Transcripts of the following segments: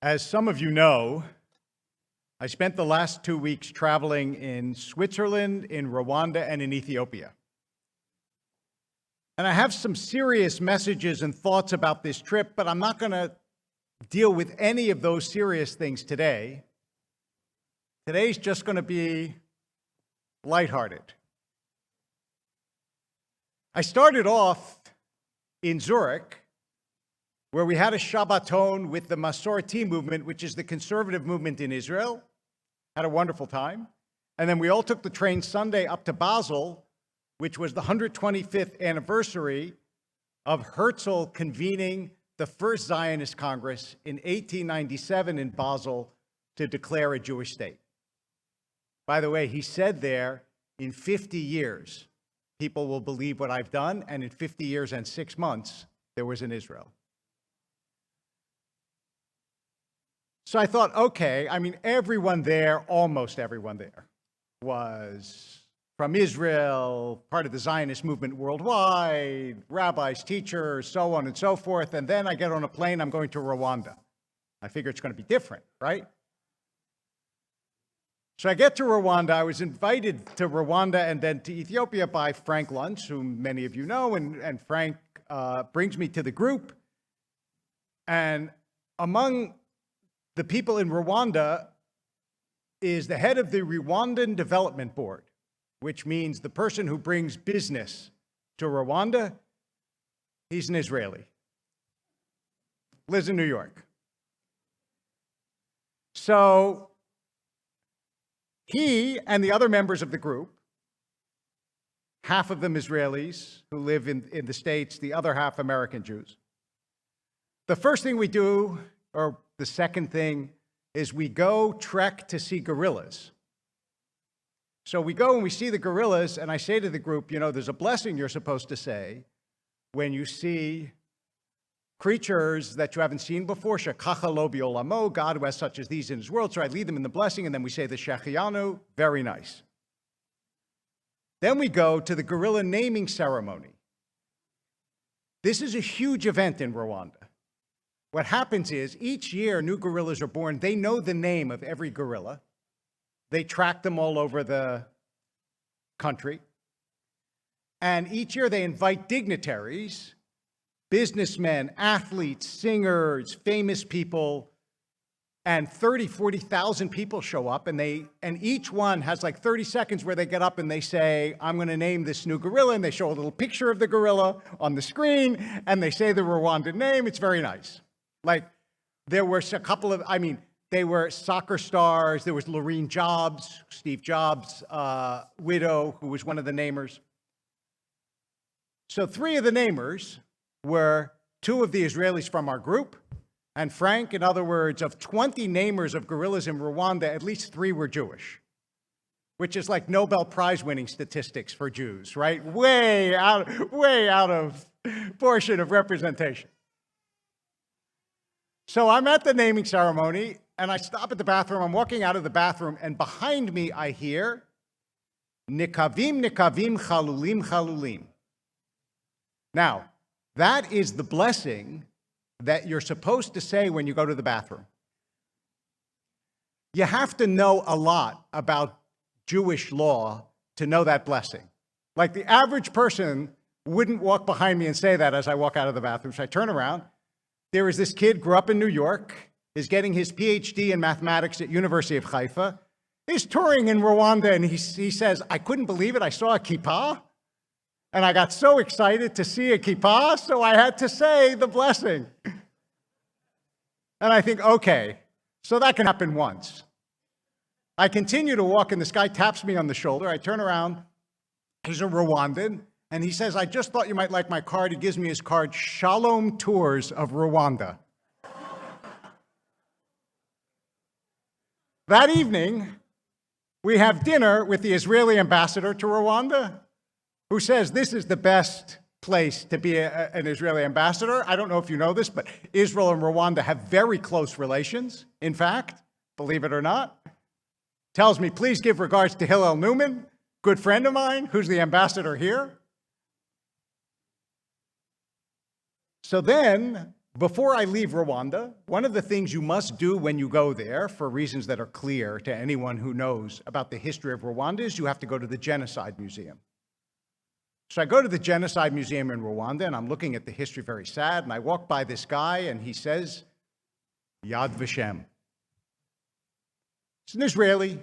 As some of you know, I spent the last 2 weeks traveling in Switzerland, in Rwanda, and in Ethiopia. And I have some serious messages and thoughts about this trip, but I'm not going to deal with any of those serious things today. Today's just going to be lighthearted. I started off in Zurich, where we had a Shabbaton with the Masorti movement, which is the conservative movement in Israel. Had a wonderful time. And then we all took the train Sunday up to Basel, which was the 125th anniversary of Herzl convening the first Zionist Congress in 1897 in Basel to declare a Jewish state. By the way, he said there, in 50 years, people will believe what I've done, and in 50 years and 6 months, there was an Israel. So I thought, okay, everyone there, almost everyone there, was from Israel, part of the Zionist movement worldwide, rabbis, teachers, so on and so forth. And then I get on a plane, I'm going to Rwanda. I figure it's going to be different, right? So I get to Rwanda. I was invited to Rwanda and then to Ethiopia by Frank Luntz, whom many of you know, and Frank brings me to the group. And among the people in Rwanda is the head of the Rwandan Development Board, which means the person who brings business to Rwanda. He's an Israeli, lives in New York. So he and the other members of the group, half of them Israelis who live in the States, the other half American Jews. The first thing we do, or the second thing, is we go trek to see gorillas. So we go and we see the gorillas, and I say to the group, there's a blessing you're supposed to say when you see creatures that you haven't seen before, Shekacha lo bi'olamo, God who has such as these in his world. So I lead them in the blessing, and then we say the Shechianu, very nice. Then we go to the gorilla naming ceremony. This is a huge event in Rwanda. What happens is, each year new gorillas are born. They know the name of every gorilla. They track them all over the country. And each year they invite dignitaries, businessmen, athletes, singers, famous people, and 40,000 people show up, and each one has like 30 seconds where they get up and they say, I'm going to name this new gorilla, and they show a little picture of the gorilla on the screen, and they say the Rwandan name. It's very nice. Like, there were a couple of, they were soccer stars. There was Lorene Jobs, Steve Jobs' widow, who was one of the namers. So 3 of the namers were 2 of the Israelis from our group, and Frank. In other words, of 20 namers of gorillas in Rwanda, at least 3 were Jewish, which is like Nobel Prize winning statistics for Jews, right? Way out of portion of representation. So I'm at the naming ceremony, and I stop at the bathroom. I'm walking out of the bathroom, and behind me I hear, Nikavim, Nikavim, Chalulim, Chalulim. Now, that is the blessing that you're supposed to say when you go to the bathroom. You have to know a lot about Jewish law to know that blessing. Like, the average person wouldn't walk behind me and say that as I walk out of the bathroom. So I turn around. There is this kid, grew up in New York, is getting his PhD in mathematics at University of Haifa. He's touring in Rwanda, and he says, I couldn't believe it. I saw a kippah, and I got so excited to see a kippah, so I had to say the blessing. And I think, okay, so that can happen once. I continue to walk, and this guy taps me on the shoulder. I turn around. He's a Rwandan. And he says, I just thought you might like my card. He gives me his card, Shalom Tours of Rwanda. That evening, we have dinner with the Israeli ambassador to Rwanda, who says this is the best place to be an Israeli ambassador. I don't know if you know this, but Israel and Rwanda have very close relations. In fact, believe it or not, tells me, please give regards to Hillel Newman, good friend of mine, who's the ambassador here. So then Before I leave Rwanda, one of the things you must do when you go there, for reasons that are clear to anyone who knows about the history of Rwanda, is you have to go to the Genocide Museum. So I go to the Genocide Museum in Rwanda, and I'm looking at the history, very sad, and I walk by this guy, and he says, Yad Vashem. He's an Israeli.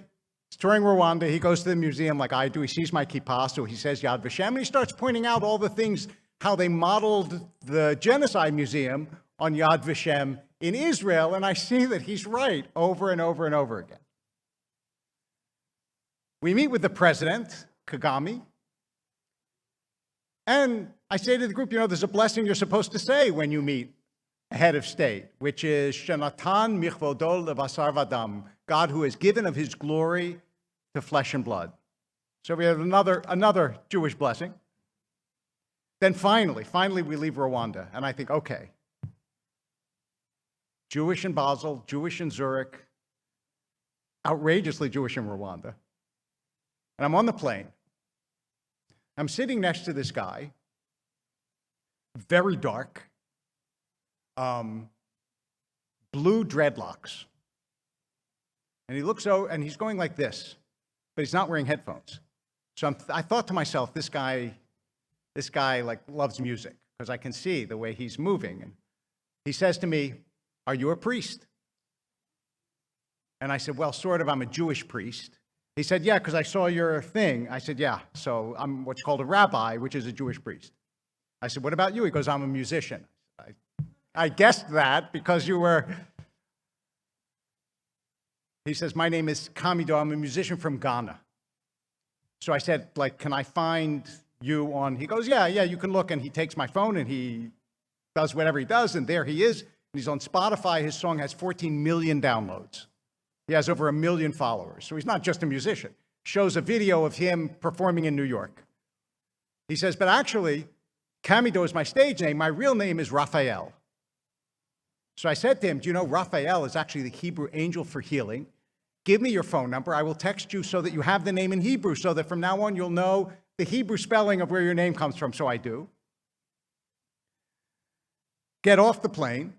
He's touring Rwanda. He goes to the museum like I do. He sees my kippah, so he says Yad Vashem, and he starts pointing out all the things, how they modeled the Genocide Museum on Yad Vashem in Israel, and I see that he's right over and over and over again. We meet with the president, Kagame, and I say to the group, there's a blessing you're supposed to say when you meet a head of state, which is Shenatan Michvodo Levasar Vadam, God who has given of his glory to flesh and blood. So we have another Jewish blessing. Then finally we leave Rwanda, and I think, okay, Jewish in Basel, Jewish in Zurich, outrageously Jewish in Rwanda. And I'm on the plane. I'm sitting next to this guy, very dark, blue dreadlocks. And he looks over, and he's going like this, but he's not wearing headphones. So I thought to myself, this guy like loves music, because I can see the way he's moving. And he says to me, "Are you a priest?" And I said, "Well, sort of, I'm a Jewish priest." He said, "Yeah, because I saw your thing." I said, "Yeah, so I'm what's called a rabbi, which is a Jewish priest." I said, "What about you?" He goes, "I'm a musician." I guessed that because you were... He says, "My name is Kamido, I'm a musician from Ghana." So I said, "Can I find you on..." He goes, yeah, you can look. And he takes my phone and he does whatever he does, and there he is. And he's on Spotify. His song has 14 million downloads. He has over 1 million followers. So he's not just a musician. Shows a video of him performing in New York. He says, "But actually, Kamido is my stage name. My real name is Raphael." So I said to him, "Do you know Raphael is actually the Hebrew angel for healing? Give me your phone number. I will text you so that you have the name in Hebrew, so that from now on you'll know the Hebrew spelling of where your name comes from." So I do. Get off the plane.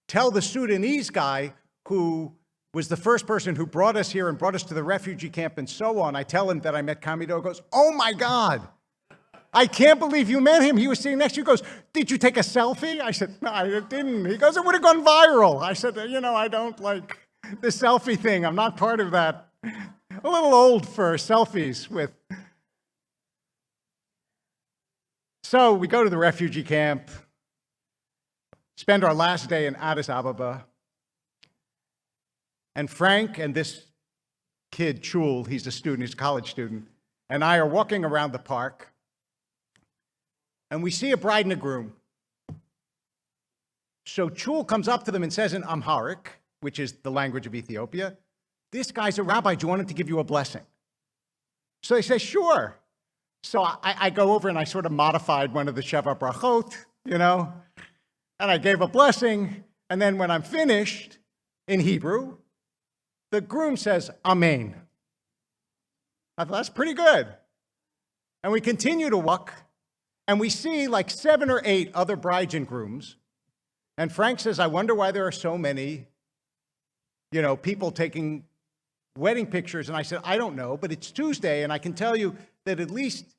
Tell the Sudanese guy who was the first person who brought us here and brought us to the refugee camp and so on. I tell him that I met Kamido. He goes, "Oh my God, I can't believe you met him. He was sitting next to you." He goes, "Did you take a selfie?" I said, "No, I didn't." He goes, "It would have gone viral." I said, "I don't like the selfie thing. I'm not part of that. A little old for selfies with..." So we go to the refugee camp, spend our last day in Addis Ababa. And Frank and this kid, Chul, he's a student, he's a college student, and I are walking around the park, and we see a bride and a groom. So Chul comes up to them and says in Amharic, which is the language of Ethiopia, "This guy's a rabbi, do you want him to give you a blessing?" So they say, "Sure." So I go over and I sort of modified one of the Sheva Brachot, and I gave a blessing, and then when I'm finished, in Hebrew, the groom says, "Amen." I thought, that's pretty good. And we continue to walk, and we see like 7 or 8 other brides and grooms. And Frank says, "I wonder why there are so many, people taking wedding pictures." And I said, "I don't know, but it's Tuesday, and I can tell you that at least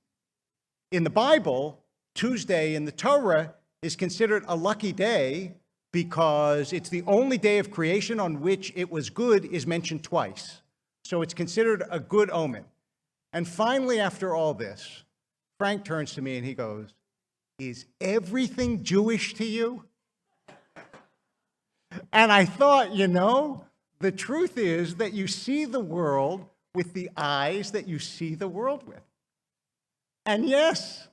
in the Bible, Tuesday in the Torah is considered a lucky day because it's the only day of creation on which it was good is mentioned twice. So it's considered a good omen." And finally, after all this, Frank turns to me and he goes, "Is everything Jewish to you?" And I thought, the truth is that you see the world with the eyes that you see the world with. And yes,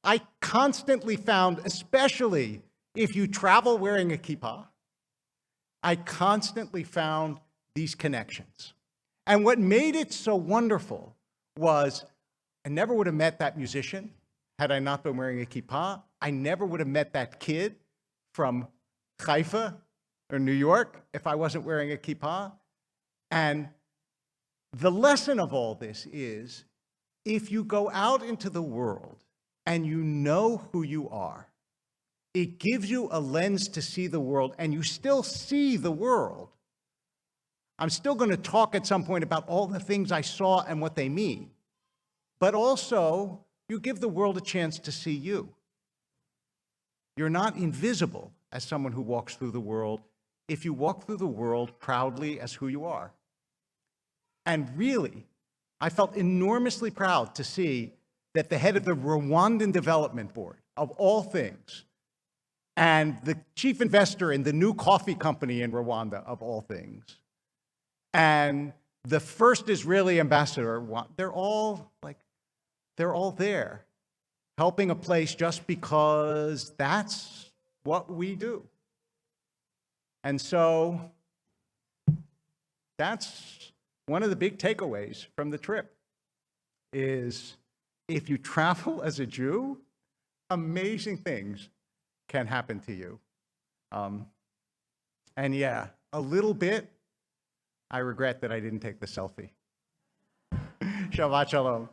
I constantly found, especially if you travel wearing a kippah, I constantly found these connections. And what made it so wonderful was I never would have met that musician had I not been wearing a kippah. I never would have met that kid from Haifa or New York if I wasn't wearing a kippah. And the lesson of all this is, if you go out into the world and you know who you are, It gives you a lens to see the world, and you still see the world. I'm still going to talk at some point about all the things I saw and what they mean. But also, you give the world a chance to see you. You're not invisible as someone who walks through the world if you walk through the world proudly as who you are. And really, I felt enormously proud to see that the head of the Rwandan Development Board, of all things, and the chief investor in the new coffee company in Rwanda, of all things, and the first Israeli ambassador, they're all there, helping a place just because that's what we do. And so that's one of the big takeaways from the trip is if you travel as a Jew, amazing things can happen to you. And yeah, a little bit, I regret that I didn't take the selfie. Shabbat shalom.